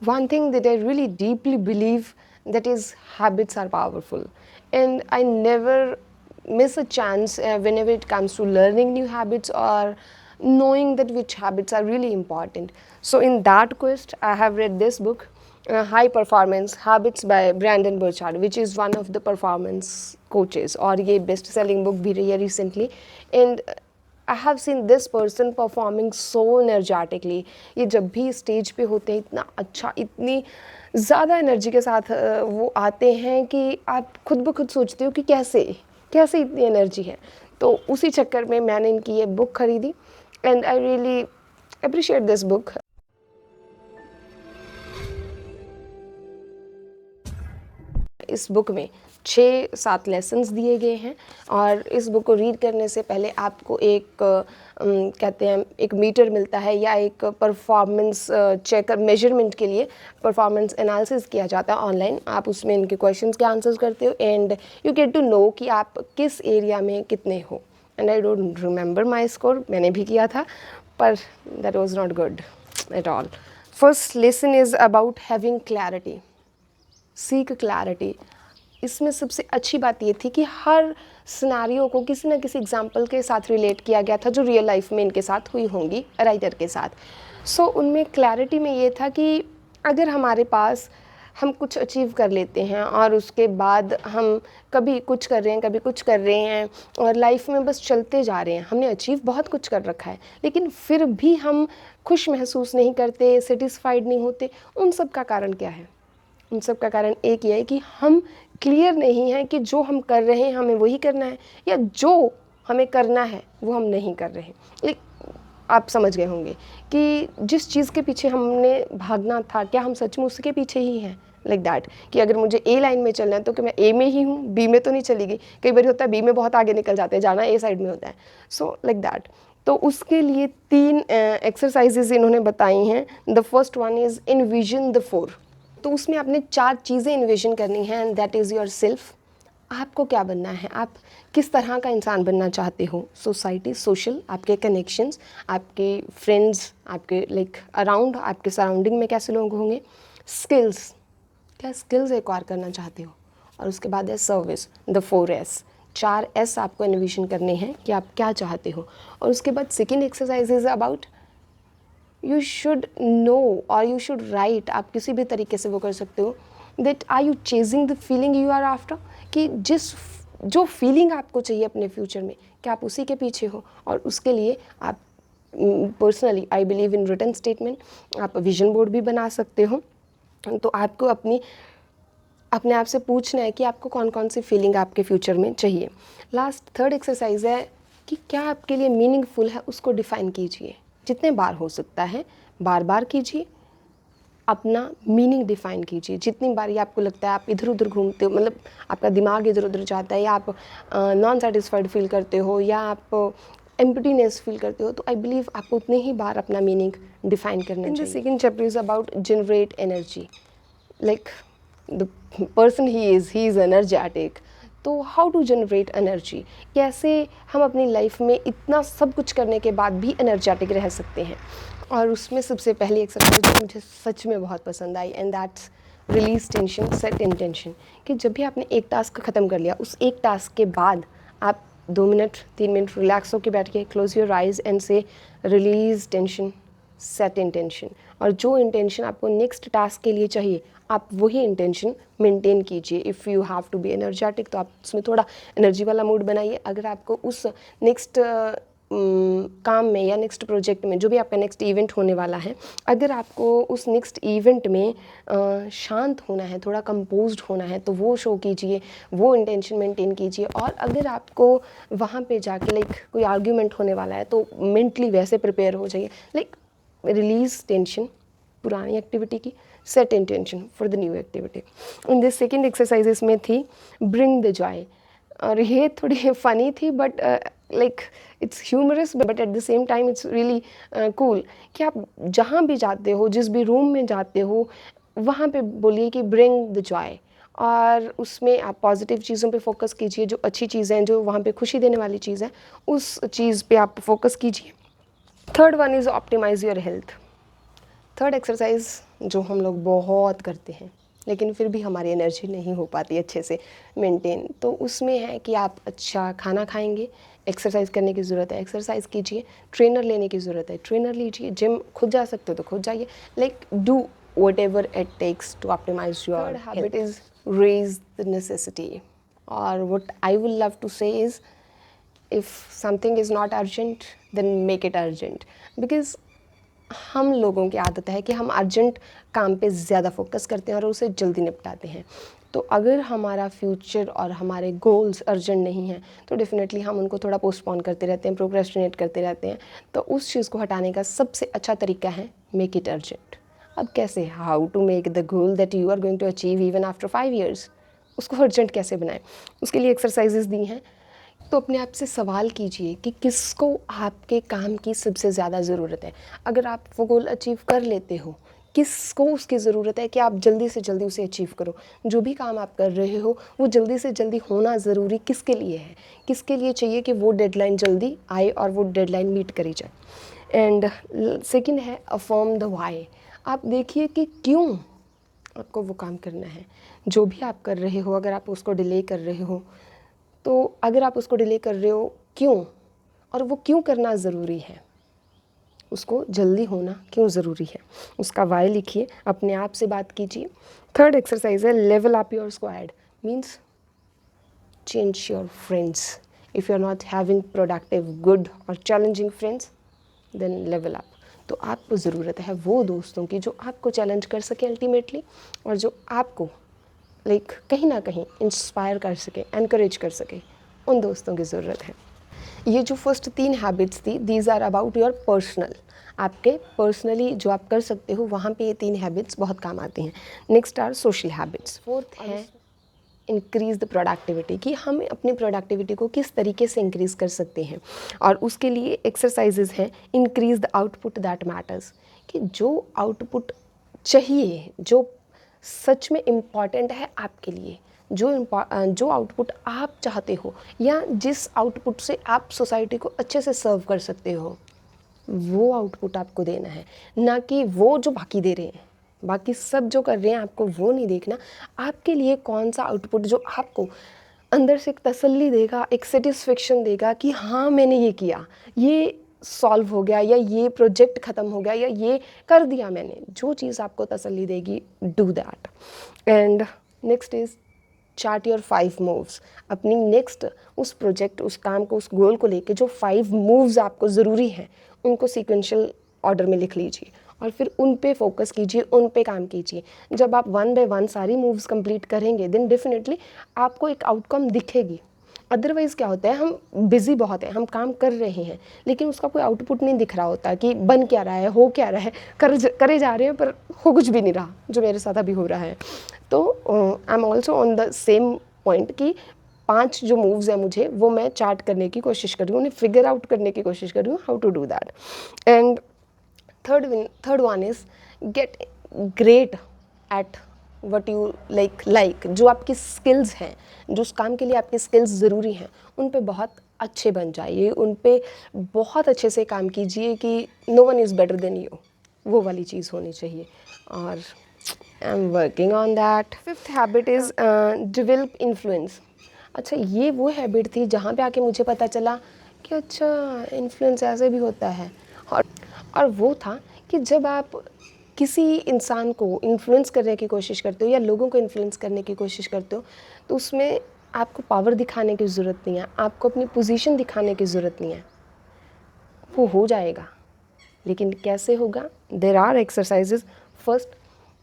one thing that I really deeply believe, that is habits are powerful, and I never miss a chance whenever it comes to learning new habits or knowing that which habits are really important. So in that quest I have read this book, High Performance Habits by Brandon Burchard, which is one of the performance coaches, और ये best selling book भी रही है recently. And I have seen this person performing so energetically. ये जब भी stage पे होते हैं इतना अच्छा, इतनी ज़्यादा एनर्जी के साथ वो आते हैं कि आप खुद ब खुद सोचते हो कि कैसे कैसे इतनी एनर्जी है. तो उसी चक्कर में मैंने इनकी ये बुक खरीदी and I really appreciate this book. इस बुक में 6-7 लेसन्स दिए गए हैं और इस बुक को रीड करने से पहले आपको एक कहते हैं एक मीटर मिलता है या एक परफॉर्मेंस चेकर मेजरमेंट के लिए परफॉर्मेंस एनालिसिस किया जाता है ऑनलाइन. आप उसमें इनके क्वेश्चंस के आंसर्स करते हो and you get to know कि आप किस एरिया में कितने हो. And I don't remember my score, मैंने भी किया था पर that was not good at all. First lesson is about having clarity. Seek clarity. इसमें सबसे अच्छी बात ये थी कि हर सिनेरियो को किसी न किसी एग्जाम्पल के साथ रिलेट किया गया था जो रियल लाइफ में इनके साथ हुई होंगी राइटर के साथ. सो उनमें क्लैरिटी में ये था कि अगर हमारे पास हम कुछ अचीव कर लेते हैं और उसके बाद हम कभी कुछ कर रहे हैं कभी कुछ कर रहे हैं और लाइफ में बस चलते जा रहे हैं, हमने अचीव बहुत कुछ कर रखा है लेकिन फिर भी हम खुश महसूस नहीं करते, सेटिस्फाइड नहीं होते, उन सब का कारण क्या है? उन सब का कारण एक ही है कि हम क्लियर नहीं है कि जो हम कर रहे हैं हमें वही करना है या जो हमें करना है वो हम नहीं कर रहे हैं. आप समझ गए होंगे कि जिस चीज़ के पीछे हमने भागना था क्या हम सच में उसके पीछे ही हैं. लाइक दैट कि अगर मुझे ए लाइन में चलना है तो क्या मैं ए में ही हूँ, बी में तो नहीं चली गई. कई बार होता है बी में बहुत आगे निकल जाते हैं, जाना ए साइड में होता है. So like that. तो उसके लिए 3 एक्सरसाइजेज इन्होंने बताई हैं. The first one is इनविजन the 4. तो उसमें आपने 4 चीज़ें इन्विजन करनी हैं and that is your self. आपको क्या बनना है, आप किस तरह का इंसान बनना चाहते हो. सोसाइटी, सोशल, आपके कनेक्शंस, आपके फ्रेंड्स, आपके लाइक अराउंड, आपके सराउंडिंग में कैसे लोग होंगे. स्किल्स, क्या स्किल्स एक्वायर करना चाहते हो. और उसके बाद है सर्विस, द 4S. 4S आपको इन्विजन करने हैं कि आप क्या चाहते हो. और उसके बाद second exercise is about you should know और यू शुड राइट. आप किसी भी तरीके से वो कर सकते हो that are you chasing the feeling you are after. कि जो फीलिंग आपको चाहिए अपने फ्यूचर में क्या आप उसी के पीछे हो. और उसके लिए आप personally I believe in written statement, आप विजन बोर्ड भी बना सकते हो. तो आपको अपने आप से पूछना है कि आपको कौन कौन सी फीलिंग आपके फ्यूचर में चाहिए. लास्ट थर्ड एक्सरसाइज है कि क्या आपके लिए मीनिंगफुल है, उसको डिफ़ाइन कीजिए. जितने बार हो सकता है बार बार कीजिए, अपना मीनिंग डिफ़ाइन कीजिए. जितनी बार ये आपको लगता है आप इधर उधर घूमते हो, मतलब आपका दिमाग इधर उधर जाता है या आप नॉन सेटिस्फाइड फील करते हो या आप एम्प्टीनेस फील करते हो, तो आई बिलीव आपको उतने ही बार अपना मीनिंग डिफ़ाइन करना चाहिए. Second chapter is about generate energy. Like the person he is energetic. तो हाउ टू जनरेट एनर्जी, कैसे हम अपनी लाइफ में इतना सब कुछ करने के बाद भी एनर्जेटिक रह सकते हैं. और उसमें सबसे पहली एक्सरसाइज जो मुझे सच में बहुत पसंद आई and that's release tension, set intention. कि जब भी आपने एक टास्क ख़त्म कर लिया, उस एक टास्क के बाद आप 2 मिनट 3 मिनट रिलैक्स होकर बैठ के क्लोज योर आइज एंड से रिलीज टेंशन, सेट इंटेंशन. और जो इंटेंशन आपको नेक्स्ट टास्क के लिए चाहिए आप वही इंटेंशन मेंटेन कीजिए. If you have to be energetic तो आप उसमें थोड़ा एनर्जी वाला मूड बनाइए. अगर आपको उस नेक्स्ट काम में या नेक्स्ट प्रोजेक्ट में, जो भी आपका नेक्स्ट इवेंट होने वाला है, अगर आपको उस नेक्स्ट इवेंट में शांत होना है, थोड़ा कंपोज्ड होना है, तो वो शो कीजिए, वो इंटेंशन मेंटेन कीजिए. और अगर आपको वहाँ पे जाके लाइक कोई आर्ग्यूमेंट होने वाला है तो मेंटली वैसे प्रिपेयर हो जाइए. लाइक रिलीज टेंशन पुरानी एक्टिविटी की, set intention for the new activity. In this second exercise इसमें थी ब्रिंग द जॉय. और ये थोड़ी फ़नी थी but like it's humorous but at the same time it's really cool. कि आप जहाँ भी जाते हो, जिस भी रूम में जाते हो, वहाँ पे बोलिए कि ब्रिंग द जॉय. और उसमें आप पॉजिटिव चीज़ों पे फोकस कीजिए, जो अच्छी चीज़ें हैं, जो वहाँ पे खुशी देने वाली चीज़ है, उस चीज़ पे आप फोकस कीजिए. Third one is optimise your health. Third exercise जो हम लोग बहुत करते हैं, लेकिन फिर भी हमारी एनर्जी नहीं हो पाती अच्छे से मेंटेन। तो उसमें है कि आप अच्छा खाना खाएंगे, एक्सरसाइज करने की ज़रूरत है एक्सरसाइज कीजिए, ट्रेनर लेने की ज़रूरत है ट्रेनर लीजिए, जिम खुद जा सकते हो तो खुद जाइए, like do whatever it takes to optimize your habit is raise the necessity. और what I will love to say is if something is not urgent then make it urgent, because हम लोगों की आदत है कि हम urgent काम पे ज़्यादा फोकस करते हैं और उसे जल्दी निपटाते हैं। तो अगर हमारा फ्यूचर और हमारे गोल्स अर्जेंट नहीं हैं तो डेफिनेटली हम उनको थोड़ा पोस्टपोन करते रहते हैं, प्रोक्रेस्टिनेट करते रहते हैं। तो उस चीज़ को हटाने का सबसे अच्छा तरीका है मेक इट अर्जेंट। अब कैसे, how to make the goal that you are going to achieve even after 5 years, उसको अर्जेंट कैसे बनाएं? उसके लिए एक्सरसाइजेज दी हैं। तो अपने आप से सवाल कीजिए कि किसको आपके काम की सबसे ज़्यादा ज़रूरत है। अगर आप वो गोल अचीव कर लेते हो, किसको उसकी ज़रूरत है कि आप जल्दी से जल्दी उसे अचीव करो। जो भी काम आप कर रहे हो वो जल्दी से जल्दी होना ज़रूरी किसके लिए है, किसके लिए चाहिए कि वो डेडलाइन जल्दी आए और वो डेडलाइन मीट करी जाए। एंड सेकेंड है अफर्म द व्हाई। आप देखिए कि क्यों आपको वो काम करना है। जो भी आप कर रहे हो, अगर आप उसको डिले कर रहे हो, तो अगर आप उसको डिले कर रहे हो क्यों, और वो क्यों करना ज़रूरी है, उसको जल्दी होना क्यों ज़रूरी है, उसका वाई लिखिए, अपने आप से बात कीजिए। थर्ड एक्सरसाइज है level up your squad, means change your friends. If you are not having productive good और challenging friends then level up. तो आपको ज़रूरत है वो दोस्तों की जो आपको चैलेंज कर सके अल्टीमेटली, और जो आपको कहीं ना कहीं इंस्पायर कर सके, एनकरेज कर सके, उन दोस्तों की ज़रूरत है। ये जो फर्स्ट 3 हैबिट्स थी, these are about your personal, आपके पर्सनली जो आप कर सकते हो वहाँ पे ये 3 हैबिट्स बहुत काम आती हैं। Next are social habits. Fourth है इंक्रीज़ द प्रोडक्टिविटी, कि हम अपनी प्रोडक्टिविटी को किस तरीके से इंक्रीज़ कर सकते हैं, और उसके लिए एक्सरसाइजेज हैं। Increase the output that matters, कि जो आउटपुट चाहिए, जो सच में इम्पॉर्टेंट है आपके लिए, जो आउटपुट आप चाहते हो या जिस आउटपुट से आप सोसाइटी को अच्छे से सर्व कर सकते हो, वो आउटपुट आपको देना है, ना कि वो जो बाकी दे रहे हैं। बाकी सब जो कर रहे हैं आपको वो नहीं देखना। आपके लिए कौन सा आउटपुट जो आपको अंदर से एक तसल्ली देगा, एक सेटिस्फेक्शन देगा कि हाँ मैंने ये किया, ये सॉल्व हो गया, या ये प्रोजेक्ट ख़त्म हो गया, या ये कर दिया मैंने। जो चीज़ आपको तसल्ली देगी, do that. And next is chart your 5 moves. अपनी नेक्स्ट उस प्रोजेक्ट, उस काम को, उस गोल को लेके जो 5 मूव्स आपको ज़रूरी हैं, उनको सीक्वेंशियल ऑर्डर में लिख लीजिए और फिर उन पे फोकस कीजिए, उन पे काम कीजिए। जब आप 1 बाय 1 सारी मूव्स कंप्लीट करेंगे देन डेफिनेटली आपको एक आउटकम दिखेगी। अदरवाइज़ क्या होता है, हम बिज़ी बहुत हैं, हम काम कर रहे हैं लेकिन उसका कोई आउटपुट नहीं दिख रहा होता कि बन क्या रहा है, हो क्या रहा है, करे जा रहे हैं पर हो कुछ भी नहीं रहा, जो मेरे साथ अभी हो रहा है। तो I am also on the same point कि 5 जो मूव्स हैं मुझे वो मैं चार्ट करने की कोशिश कर रही हूँ, उन्हें फिगर आउट करने की कोशिश कर रही हूँ how to do that. And third one is get great at what you like. जो आपकी स्किल्स हैं, जो उस काम के लिए आपकी स्किल्स ज़रूरी हैं, उन पे बहुत अच्छे बन जाइए, उन पे बहुत अच्छे से काम कीजिए कि no one is better than you, वो वाली चीज़ होनी चाहिए। और I am working on that. 5th habit is develop influence. अच्छा, ये वो हैबिट थी जहाँ पे आके मुझे पता चला कि अच्छा इन्फ्लुएंस ऐसे भी होता है। और वो था कि जब आप किसी इंसान को इन्फ्लुएंस करने की कोशिश करते हो या लोगों को इन्फ्लुएंस करने की कोशिश करते हो, तो उसमें आपको पावर दिखाने की ज़रूरत नहीं है, आपको अपनी पोजीशन दिखाने की ज़रूरत नहीं है, वो हो जाएगा। लेकिन कैसे होगा? There are exercises. First,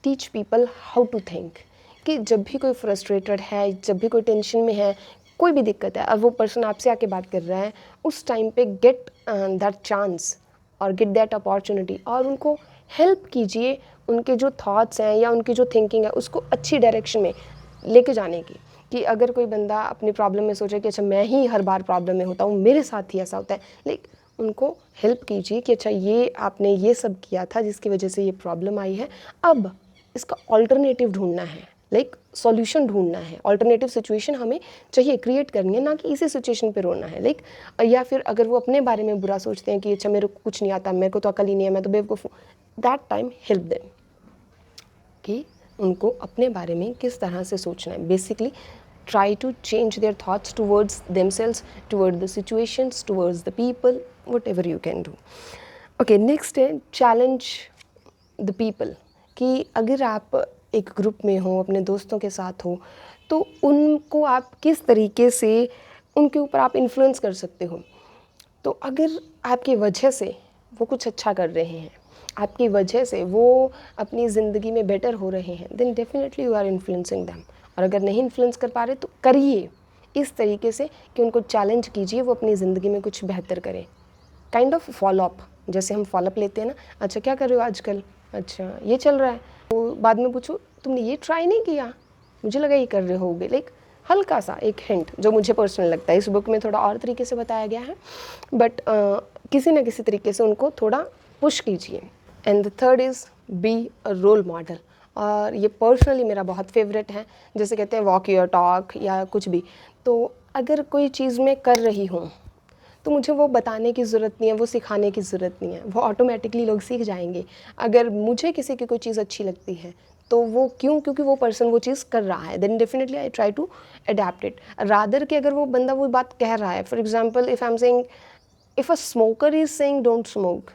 teach people how to think, कि जब भी कोई फ्रस्ट्रेटेड है, जब भी कोई टेंशन में है, कोई भी दिक्कत है, अब वो पर्सन आपसे आके बात कर रहा है, उस टाइम पे गेट दैट चांस और गेट दैट अपॉर्चुनिटी, और उनको हेल्प कीजिए उनके जो थॉट्स हैं या उनकी जो थिंकिंग है उसको अच्छी डायरेक्शन में लेके जाने की। कि अगर कोई बंदा अपनी प्रॉब्लम में सोचे कि अच्छा मैं ही हर बार प्रॉब्लम में होता हूँ, मेरे साथ ही ऐसा होता है, लेकिन उनको हेल्प कीजिए कि अच्छा ये आपने ये सब किया था जिसकी वजह से ये प्रॉब्लम आई है, अब इसका ऑल्टरनेटिव ढूंढना है, सॉल्यूशन ढूंढना है, ऑल्टरनेटिव सिचुएशन हमें चाहिए, क्रिएट करनी है, ना कि इसी सिचुएशन पे रोना है। या फिर अगर वो अपने बारे में बुरा सोचते हैं कि अच्छा मेरे को कुछ नहीं आता, मेरे को तो अकल ही नहीं है, मैं तो बेवकूफ़ हूँ, दैट टाइम हेल्प देम। कि उनको अपने बारे में किस तरह से सोचना है। Basically try to change their thoughts towards themselves, towards the situations, towards the people, whatever you can do. Okay, next है challenge the people, कि अगर आप एक ग्रुप में हो, अपने दोस्तों के साथ हो, तो उनको आप किस तरीके से उनके ऊपर आप इन्फ्लुएंस कर सकते हो। तो अगर आपकी वजह से वो कुछ अच्छा कर रहे हैं, आपकी वजह से वो अपनी ज़िंदगी में बेटर हो रहे हैं, then definitely you are influencing them. और अगर नहीं इन्फ्लुएंस कर पा रहे तो करिए इस तरीके से कि उनको चैलेंज कीजिए, वो अपनी ज़िंदगी में कुछ बेहतर करें। काइंड ऑफ फॉलोअप, जैसे हम फॉलोअप लेते हैं ना, अच्छा क्या कर रहे हो आजकल, अच्छा ये चल रहा है, तो बाद में पूछो तुमने ये ट्राई नहीं किया, मुझे लगा ये कर रहे होगे। लाइक हल्का सा एक हिंट, जो मुझे पर्सनल लगता है। इस बुक में थोड़ा और तरीके से बताया गया है, बट किसी न किसी तरीके से उनको थोड़ा पुश कीजिए। And the third is be a role model, और ये पर्सनली मेरा बहुत फेवरेट है। जैसे कहते हैं वॉक योर टॉक या कुछ भी, तो अगर कोई चीज़ मैं कर रही हूँ तो मुझे वो बताने की ज़रूरत नहीं है, वो सिखाने की ज़रूरत नहीं है, वो ऑटोमेटिकली लोग सीख जाएंगे। अगर मुझे किसी की कोई चीज़ अच्छी लगती है तो वो क्योंकि वो पर्सन वो चीज़ कर रहा है, then definitely I try to adapt it. Rather कि अगर वो बंदा वो बात कह रहा है, for example if I am saying, if a smoker is saying don't smoke,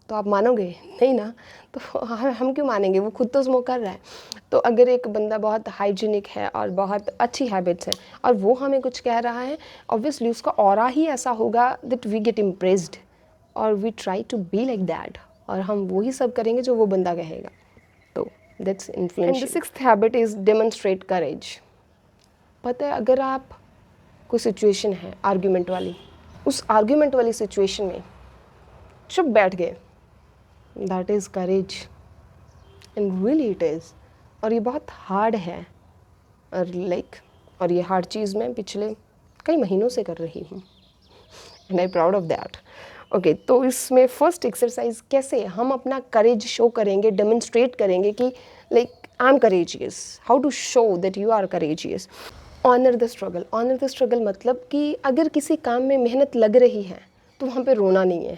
तो आप मानोगे नहीं ना, तो हम क्यों मानेंगे, वो खुद तो स्मोक कर रहा है। तो अगर एक बंदा बहुत हाइजीनिक है और बहुत अच्छी हैबिट्स हैं और वो हमें कुछ कह रहा है, ऑब्वियसली उसका ऑरा ही ऐसा होगा दैट वी गेट इम्प्रेस्ड और we try to be like that, और हम वही सब करेंगे जो वो बंदा कहेगा। तो that's influential. And the sixth habit is demonstrate courage. पता है, अगर आप कोई सिचुएशन है आर्ग्यूमेंट वाली, उस आर्ग्यूमेंट वाली सिचुएशन में चुप बैठ गए, that is courage, and really it is. और ये बहुत हार्ड है, और ये हार्ड चीज़ मैं पिछले कई महीनों से कर रही हूँ, and I proud of that. Okay, तो इसमें फर्स्ट एक्सरसाइज कैसे हम अपना करेज शो करेंगे, डेमोन्स्ट्रेट करेंगे कि like I am courageous, how to show that you are courageous. Honour the struggle. Honour the struggle मतलब कि अगर किसी काम में मेहनत लग रही है तो वहाँ पे रोना नहीं है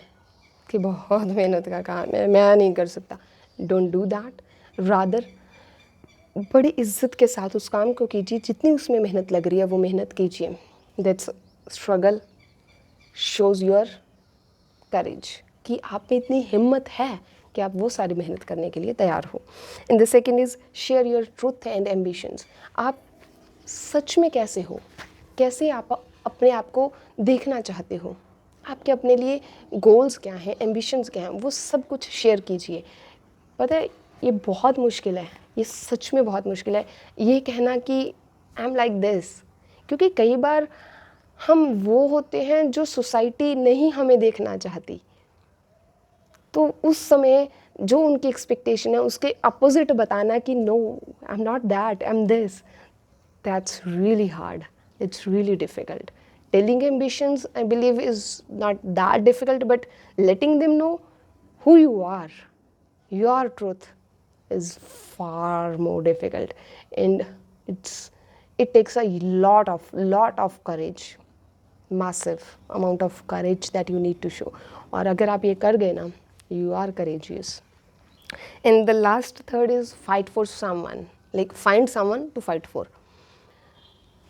कि बहुत मेहनत का काम है, मैं नहीं कर सकता। डोंट डू दैट, रादर बड़ी इज्जत के साथ उस काम को कीजिए, जितनी उसमें मेहनत लग रही है वो मेहनत कीजिए। दैट्स स्ट्रगल शोज़ योर करेज, कि आप में इतनी हिम्मत है कि आप वो सारी मेहनत करने के लिए तैयार हो। And the second is share your truth and ambitions. आप सच में कैसे हो, कैसे आप अपने आप को देखना चाहते हो, आपके अपने लिए गोल्स क्या हैं, एम्बिशंस क्या हैं, वो सब कुछ शेयर कीजिए। पता है ये बहुत मुश्किल है, ये सच में बहुत मुश्किल है ये कहना कि आई एम लाइक दिस, क्योंकि कई बार हम वो होते हैं जो सोसाइटी नहीं हमें देखना चाहती, तो उस समय जो उनकी एक्सपेक्टेशन है उसके अपोजिट बताना कि no I am not that, I am this, that's really hard, it's really difficult. Telling ambitions, I believe, is not that difficult, but letting them know who you are, your truth, is far more difficult, and it takes a lot of courage, massive amount of courage that you need to show. और अगर आप ये कर गए ना, you are courageous. And the last third is fight for someone, like find someone to fight for.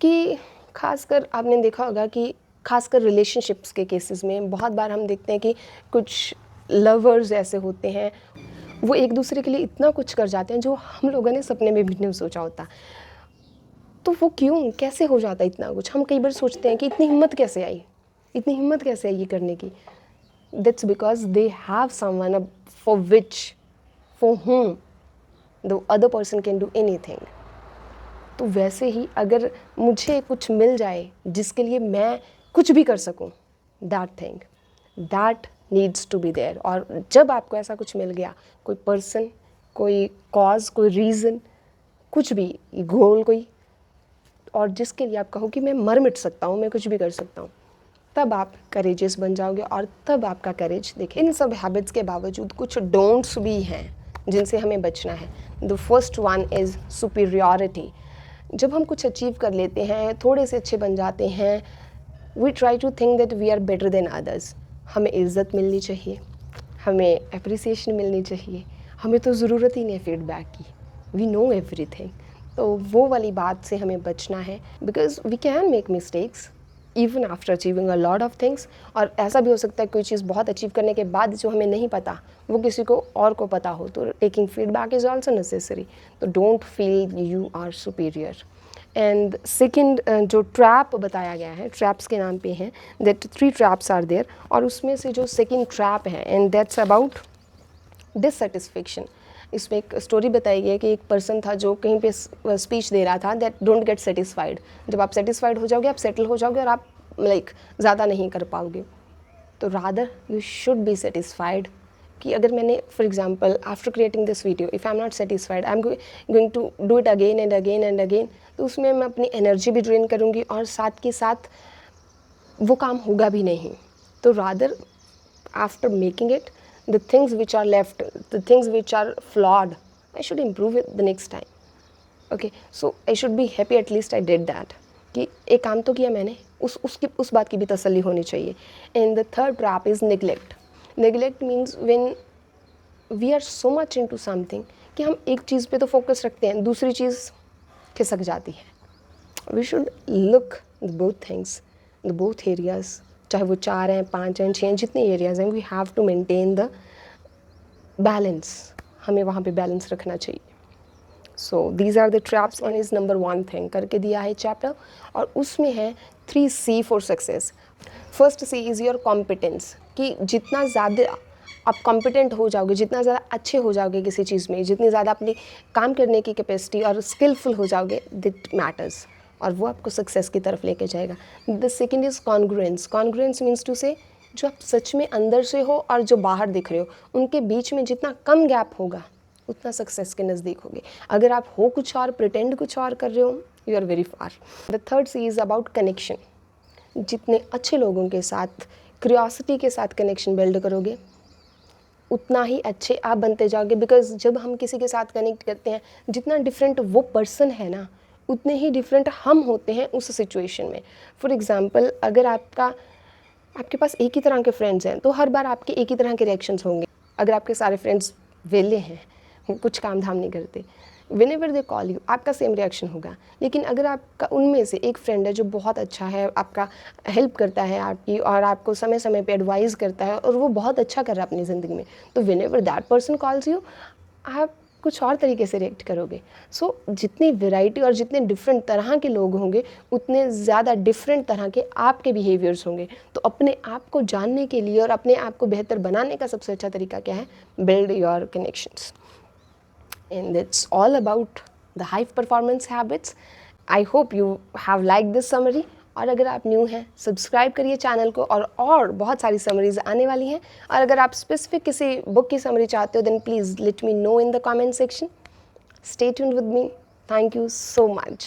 कि खासकर आपने देखा होगा कि खासकर रिलेशनशिप्स के केसेस में बहुत बार हम देखते हैं कि कुछ लवर्स ऐसे होते हैं, वो एक दूसरे के लिए इतना कुछ कर जाते हैं जो हम लोगों ने सपने में भी नहीं सोचा होता। तो वो क्यों, कैसे हो जाता है इतना कुछ, हम कई बार सोचते हैं कि इतनी हिम्मत कैसे आई, इतनी हिम्मत कैसे आई ये करने की। That's because they have someone for whom the other person can do anything. तो वैसे ही अगर मुझे कुछ मिल जाए जिसके लिए मैं कुछ भी कर सकूं, that needs to be there. और जब आपको ऐसा कुछ मिल गया, कोई पर्सन, कोई कॉज, कोई रीज़न, कुछ भी गोल कोई, और जिसके लिए आप कहो कि मैं मर मिट सकता हूँ, मैं कुछ भी कर सकता हूँ, तब आप करेजियस बन जाओगे और तब आपका करेज देखिए। इन सब हैबिट्स के बावजूद कुछ डोंट्स भी हैं जिनसे हमें बचना है। The first one is superiority. जब हम कुछ अचीव कर लेते हैं, थोड़े से अच्छे बन जाते हैं, we try to think that we are better than others. हमें इज़्ज़त मिलनी चाहिए, हमें अप्रिसिएशन मिलनी चाहिए, हमें तो ज़रूरत ही नहीं है फीडबैक की, वी नो एवरीथिंग। तो वो वाली बात से हमें बचना है, because we can make mistakes even after achieving a lot of things. और ऐसा भी हो सकता है कोई चीज़ बहुत अचीव करने के बाद जो हमें नहीं पता वो किसी को और को पता हो, तो taking feedback is also necessary. तो don't feel you are superior. And second जो ट्रैप बताया गया है, ट्रैप्स के नाम पे हैं, दैट 3 ट्रैप्स आर देयर, और उसमें से जो सेकेंड ट्रैप है एंड दैट्स अबाउट डिससेटिस्फेक्शन। इसमें एक स्टोरी बताई गई है कि एक पर्सन था जो कहीं पे स्पीच दे रहा था दैट डोंट गेट सेटिस्फाइड। जब आप सेटिस्फाइड हो जाओगे, आप सेटल हो जाओगे और आप ज़्यादा नहीं कर पाओगे। तो rather you should be satisfied कि अगर मैंने for example after creating this video if I am not satisfied I am going to do it again and again and again, तो उसमें मैं अपनी एनर्जी भी ड्रेन करूँगी और साथ के साथ वो काम होगा भी नहीं। तो rather after making it, the things which are left, the things which are flawed, I should improve it the next time. Okay, so I should be happy at least I did that, कि एक काम तो किया मैंने, उस बात की भी तसल्ली होनी चाहिए। And the third trap is neglect. Neglect means when we are so much into something कि हम एक चीज़ पे तो फोकस रखते हैं, दूसरी चीज़ खिसक जाती है। We should look the both things, the both areas, चाहे वो 4 हैं, 5 हैं, 6 हैं, जितने एरियाज़ हैं, we have to maintain the balance. हमें वहाँ पे बैलेंस रखना चाहिए। So these are the traps and is number 1 thing करके दिया है चैप्टर, और उसमें है 3C for success. First C is your competence, कि जितना ज़्यादा आप कॉम्पिटेंट हो जाओगे, जितना ज़्यादा अच्छे हो जाओगे किसी चीज़ में, जितनी ज़्यादा अपनी काम करने की कैपेसिटी और स्किलफुल हो जाओगे, दैट मैटर्स, और वो आपको सक्सेस की तरफ लेके जाएगा। The second is congruence. Congruence means to say जो आप सच में अंदर से हो और जो बाहर दिख रहे हो, उनके बीच में जितना कम गैप होगा उतना सक्सेस के नज़दीक होगे। अगर आप हो कुछ और, प्रिटेंड कुछ और कर रहे हो, you are very far. The third C is about connection. जितने अच्छे लोगों के साथ क्यूरियोसिटी के साथ कनेक्शन बिल्ड करोगे, उतना ही अच्छे आप बनते जाओगे। बिकॉज जब हम किसी के साथ कनेक्ट करते हैं, जितना डिफरेंट वो पर्सन है ना, उतने ही डिफरेंट हम होते हैं उस सिचुएशन में। फॉर एग्ज़ाम्पल, अगर आपके पास एक ही तरह के फ्रेंड्स हैं, तो हर बार आपके एक ही तरह के रिएक्शंस होंगे। अगर आपके सारे फ्रेंड्स वेले हैं, कुछ काम धाम नहीं करते, when ever they call you, आपका सेम रिएक्शन होगा। लेकिन अगर आपका उनमें से एक फ्रेंड है जो बहुत अच्छा है, आपका हेल्प करता है आपकी, और आपको समय समय पे एडवाइस करता है, और वो बहुत अच्छा कर रहा है अपनी ज़िंदगी में, तो when ever that person calls you, आप कुछ और तरीके से रिएक्ट करोगे। सो जितनी वैरायटी और जितने डिफरेंट तरह के लोग होंगे, उतने ज़्यादा डिफरेंट तरह के आपके बिहेवियर्स होंगे। तो अपने आप को जानने के लिए और अपने आप को बेहतर बनाने का सबसे अच्छा तरीका क्या है? Build your connections. And it's all about the high performance habits. I hope you have liked this summary. और अगर आप न्यू हैं, सब्सक्राइब करिए चैनल को, और बहुत सारी समरीज आने वाली हैं। और अगर आप स्पेसिफिक किसी बुक की समरी चाहते हो, then please let me know in the comment section. Stay tuned with me. Thank you so much.